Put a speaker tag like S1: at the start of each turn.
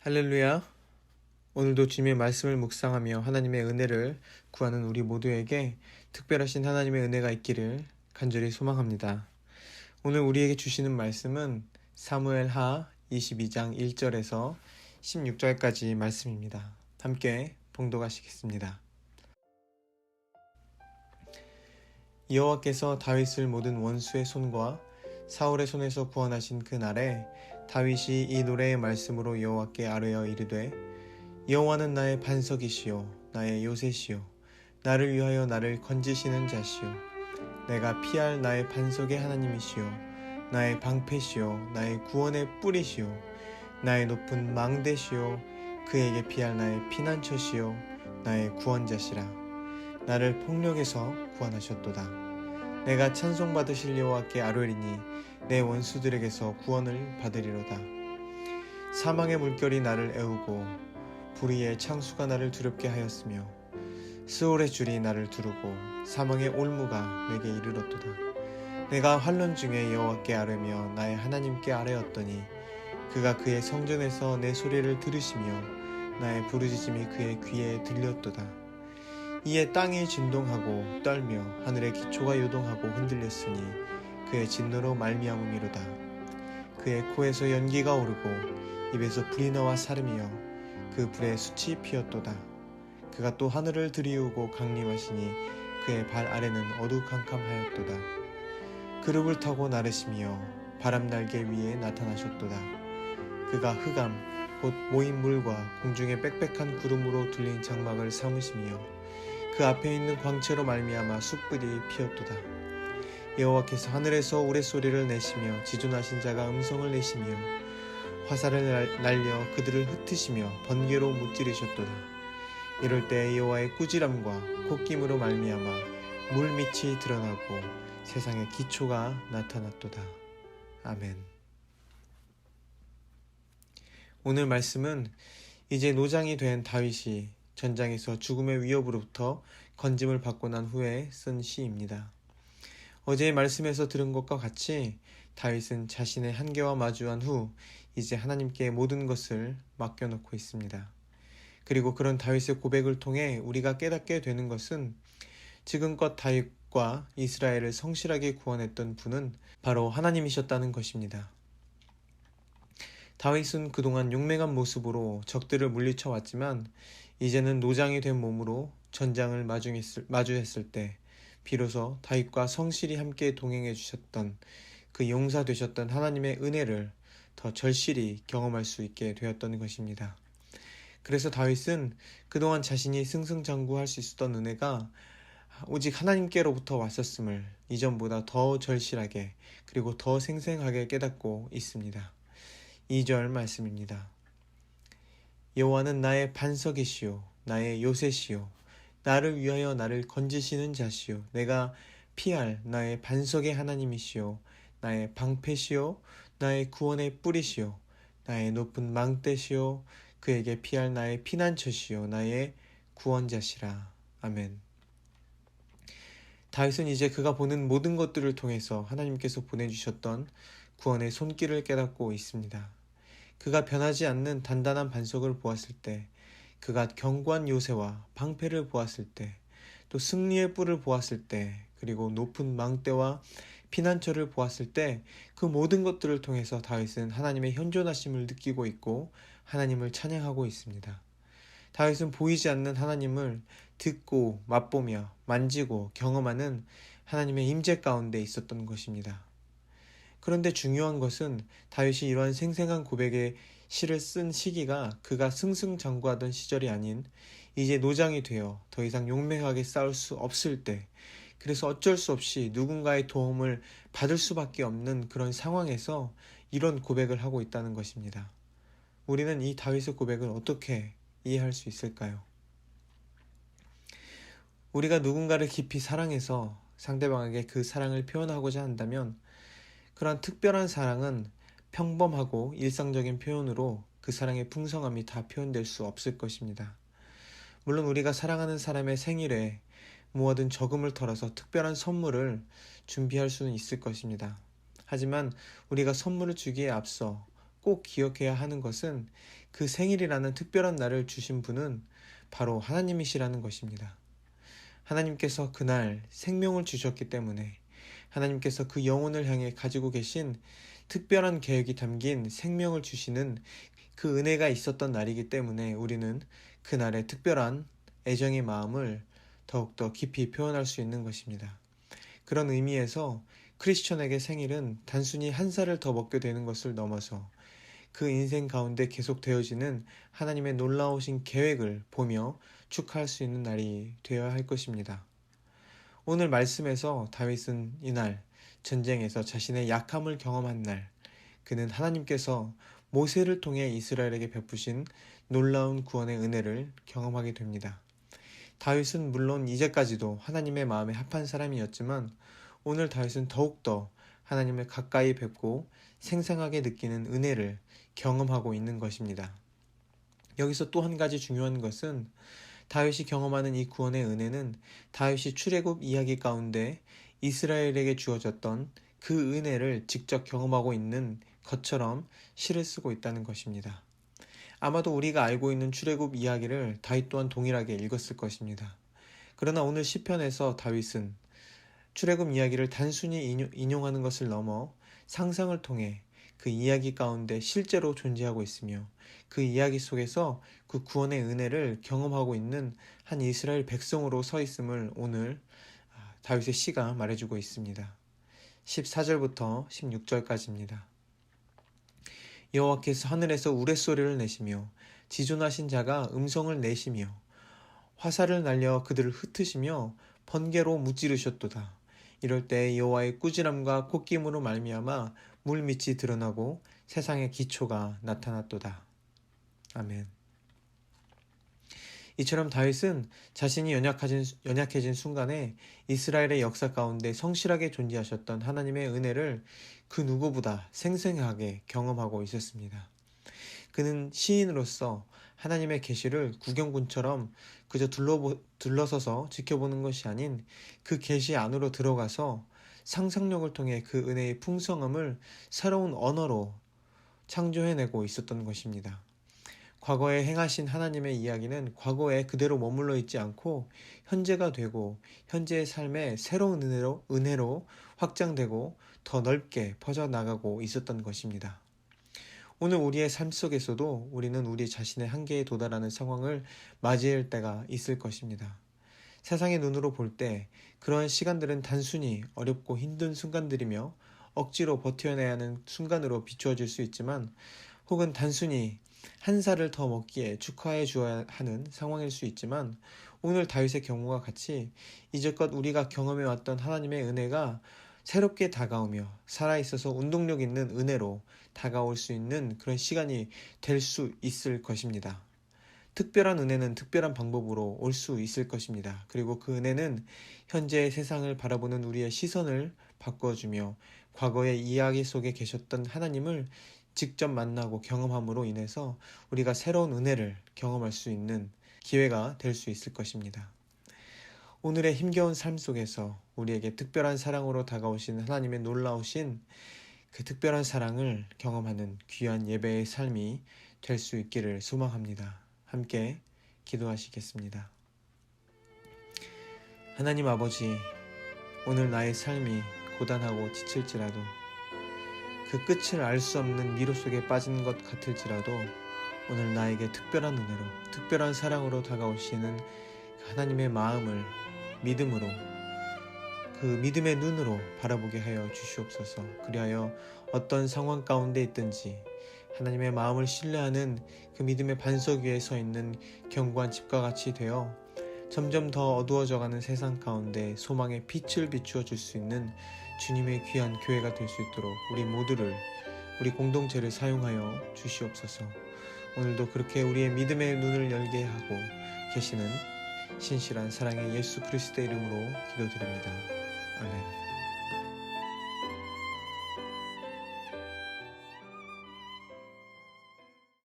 S1: 할렐루야. 오늘도 주님의 말씀을 묵상하며 하나님의 은혜를 구하는 우리 모두에게 특별하신 하나님의 은혜가 있기를 간절히 소망합니다. 오늘 우리에게 주시는 말씀은 사무엘하 22장 1절에서 16절까지 말씀입니다. 함께 봉독하시겠습니다. 여호와께서 다윗을 모든 원수의 손과 사울의 손에서 구원하신 그 날에 다윗이 이 노래의 말씀으로 여호와께 아뢰어 이르되 여호와는 나의 반석이시요 나의 요새시요 나를 위하여 나를 건지시는 자시요 내가 피할 나의 반석의 하나님이시요 나의 방패시요 나의 구원의 뿌리시요 나의 높은 망대시요 그에게 피할 나의 피난처시요 나의 구원자시라. 나를 폭력에서 구원하셨도다. 내가 찬송받으실 여호와께 아뢰리니 내 원수들에게서 구원을 받으리로다. 사망의 물결이 나를 애우고 불의의 창수가 나를 두렵게 하였으며 스올의 줄이 나를 두르고 사망의 올무가 내게 이르렀도다. 내가 환난 중에 여호와께 아뢰며 나의 하나님께 아뢰었더니 그가 그의 성전에서 내 소리를 들으시며 나의 부르짖음이 그의 귀에 들렸도다. 이에 땅이 진동하고 떨며 하늘의 기초가 요동하고 흔들렸으니 그의 진노로 말미암음이로다. 그의 코에서 연기가 오르고 입에서 불이 나와 사름이여 그 불에 숯이 피었도다. 그가 또 하늘을 들이우고 강림하시니 그의 발 아래는 어두캄캄하였도다. 그룹을 타고 나르시며 바람 날개 위에 나타나셨도다. 그가 흑암 곧 모인 물과 공중의 빽빽한 구름으로 둘린 장막을 삼으시며 그 앞에 있는 광채로 말미암아 숯불이 피었도다. 여호와께서 하늘에서 우레소리를 내시며 지존하신 자가 음성을 내시며 화살을 날려 그들을 흩으시며 번개로 무찌르셨도다. 이럴 때 여호와의 꾸지람과 콧김으로 말미암아 물밑이 드러나고 세상의 기초가 나타났도다. 아멘. 오늘 말씀은 이제 노장이 된 다윗이 전장에서 죽음의 위협으로부터 건짐을 받고 난 후에 쓴 시입니다. 어제의 말씀에서 들은 것과 같이 다윗은 자신의 한계와 마주한 후 이제 하나님께 모든 것을 맡겨놓고 있습니다. 그리고 그런 다윗의 고백을 통해 우리가 깨닫게 되는 것은 지금껏 다윗과 이스라엘을 성실하게 구원했던 분은 바로 하나님이셨다는 것입니다. 다윗은 그동안 용맹한 모습으로 적들을 물리쳐 왔지만 이제는 노장이 된 몸으로 전장을 마주했을 때 비로소 다윗과 성실히 함께 동행해 주셨던 그 용사 되셨던 하나님의 은혜를 더 절실히 경험할 수 있게 되었던 것입니다. 그래서 다윗은 그동안 자신이 승승장구할 수 있었던 은혜가 오직 하나님께로부터 왔었음을 이전보다 더 절실하게 그리고 더 생생하게 깨닫고 있습니다. 2절 말씀입니다. 여호와는 나의 반석이시요 나의 요새시요 나를 위하여 나를 건지시는 자시요 내가 피할 나의 반석의 하나님이시요 나의 방패시요 나의 구원의 뿌리시요 나의 높은 망대시요 그에게 피할 나의 피난처시요 나의 구원자시라. 아멘. 다윗은 이제 그가 보는 모든 것들을 통해서 하나님께서 보내주셨던 구원의 손길을 깨닫고 있습니다. 그가 변하지 않는 단단한 반석을 보았을 때, 그가 견고한 요새와 방패를 보았을 때, 또 승리의 뿔을 보았을 때, 그리고 높은 망대와 피난처를 보았을 때 그 모든 것들을 통해서 다윗은 하나님의 현존하심을 느끼고 있고 하나님을 찬양하고 있습니다. 다윗은 보이지 않는 하나님을 듣고 맛보며 만지고 경험하는 하나님의 임재 가운데 있었던 것입니다. 그런데 중요한 것은 다윗이 이러한 생생한 고백의 시를 쓴 시기가 그가 승승장구하던 시절이 아닌 이제 노장이 되어 더 이상 용맹하게 싸울 수 없을 때, 그래서 어쩔 수 없이 누군가의 도움을 받을 수밖에 없는 그런 상황에서 이런 고백을 하고 있다는 것입니다. 우리는 이 다윗의 고백을 어떻게 이해할 수 있을까요? 우리가 누군가를 깊이 사랑해서 상대방에게 그 사랑을 표현하고자 한다면 그런 특별한 사랑은 평범하고 일상적인 표현으로 그 사랑의 풍성함이 다 표현될 수 없을 것입니다. 물론 우리가 사랑하는 사람의 생일에 무엇든 저금을 털어서 특별한 선물을 준비할 수는 있을 것입니다. 하지만 우리가 선물을 주기에 앞서 꼭 기억해야 하는 것은 그 생일이라는 특별한 날을 주신 분은 바로 하나님이시라는 것입니다. 하나님께서 그날 생명을 주셨기 때문에 하나님께서 그 영혼을 향해 가지고 계신 특별한 계획이 담긴 생명을 주시는 그 은혜가 있었던 날이기 때문에 우리는 그날의 특별한 애정의 마음을 더욱더 깊이 표현할 수 있는 것입니다. 그런 의미에서 크리스천에게 생일은 단순히 한 살을 더 먹게 되는 것을 넘어서 그 인생 가운데 계속 되어지는 하나님의 놀라우신 계획을 보며 축하할 수 있는 날이 되어야 할 것입니다. 오늘 말씀에서 다윗은 이날 전쟁에서 자신의 약함을 경험한 날, 그는 하나님께서 모세를 통해 이스라엘에게 베푸신 놀라운 구원의 은혜를 경험하게 됩니다. 다윗은 물론 이제까지도 하나님의 마음에 합한 사람이었지만 오늘 다윗은 더욱더 하나님을 가까이 뵙고 생생하게 느끼는 은혜를 경험하고 있는 것입니다. 여기서 또 한 가지 중요한 것은 다윗이 경험하는 이 구원의 은혜는 다윗이 출애굽 이야기 가운데 이스라엘에게 주어졌던 그 은혜를 직접 경험하고 있는 것처럼 시를 쓰고 있다는 것입니다. 아마도 우리가 알고 있는 출애굽 이야기를 다윗 또한 동일하게 읽었을 것입니다. 그러나 오늘 시편에서 다윗은 출애굽 이야기를 단순히 인용하는 것을 넘어 상상을 통해 그 이야기 가운데 실제로 존재하고 있으며 그 이야기 속에서 그 구원의 은혜를 경험하고 있는 한 이스라엘 백성으로 서 있음을 오늘 다윗의 시가 말해주고 있습니다. 14절부터 16절까지입니다. 여호와께서 하늘에서 우레소리를 내시며 지존하신 자가 음성을 내시며 화살을 날려 그들을 흩으시며 번개로 무찌르셨도다. 이럴 때 여호와의 꾸지람과 콧김으로 말미암아 물밑이 드러나고 세상의 기초가 나타났도다. 아멘. 이처럼 다윗은 자신이 연약해진 순간에 이스라엘의 역사 가운데 성실하게 존재하셨던 하나님의 은혜를 그 누구보다 생생하게 경험하고 있었습니다. 그는 시인으로서 하나님의 계시를 구경꾼처럼 그저 둘러서서 지켜보는 것이 아닌 그 계시 안으로 들어가서 상상력을 통해 그 은혜의 풍성함을 새로운 언어로 창조해내고 있었던 것입니다. 과거에 행하신 하나님의 이야기는 과거에 그대로 머물러 있지 않고 현재가 되고 현재의 삶에 새로운 은혜로 확장되고 더 넓게 퍼져나가고 있었던 것입니다. 오늘 우리의 삶 속에서도 우리는 우리 자신의 한계에 도달하는 상황을 맞이할 때가 있을 것입니다. 세상의 눈으로 볼 때 그러한 시간들은 단순히 어렵고 힘든 순간들이며 억지로 버텨내야 하는 순간으로 비추어질 수 있지만 혹은 단순히 한 살을 더 먹기에 축하해 주어야 하는 상황일 수 있지만 오늘 다윗의 경우와 같이 이제껏 우리가 경험해왔던 하나님의 은혜가 새롭게 다가오며 살아있어서 운동력 있는 은혜로 다가올 수 있는 그런 시간이 될 수 있을 것입니다. 특별한 은혜는 특별한 방법으로 올 수 있을 것입니다. 그리고 그 은혜는 현재의 세상을 바라보는 우리의 시선을 바꿔주며 과거의 이야기 속에 계셨던 하나님을 직접 만나고 경험함으로 인해서 우리가 새로운 은혜를 경험할 수 있는 기회가 될 수 있을 것입니다. 오늘의 힘겨운 삶 속에서 우리에게 특별한 사랑으로 다가오신 하나님의 놀라우신 그 특별한 사랑을 경험하는 귀한 예배의 삶이 될 수 있기를 소망합니다. 함께 기도하시겠습니다. 하나님 아버지, 오늘 나의 삶이 고단하고 지칠지라도 그 끝을 알 수 없는 미로 속에 빠진 것 같을지라도 오늘 나에게 특별한 은혜로 특별한 사랑으로 다가오시는 하나님의 마음을 믿음으로 그 믿음의 눈으로 바라보게 하여 주시옵소서. 그리하여 어떤 상황 가운데 있든지 하나님의 마음을 신뢰하는 그 믿음의 반석 위에 서 있는 견고한 집과 같이 되어 점점 더 어두워져가는 세상 가운데 소망의 빛을 비추어 줄 수 있는 주님의 귀한 교회가 될 수 있도록 우리 모두를, 우리 공동체를 사용하여 주시옵소서. 오늘도 그렇게 우리의 믿음의 눈을 열게 하고 계시는 신실한 사랑의 예수 그리스도의 이름으로 기도드립니다. 아멘.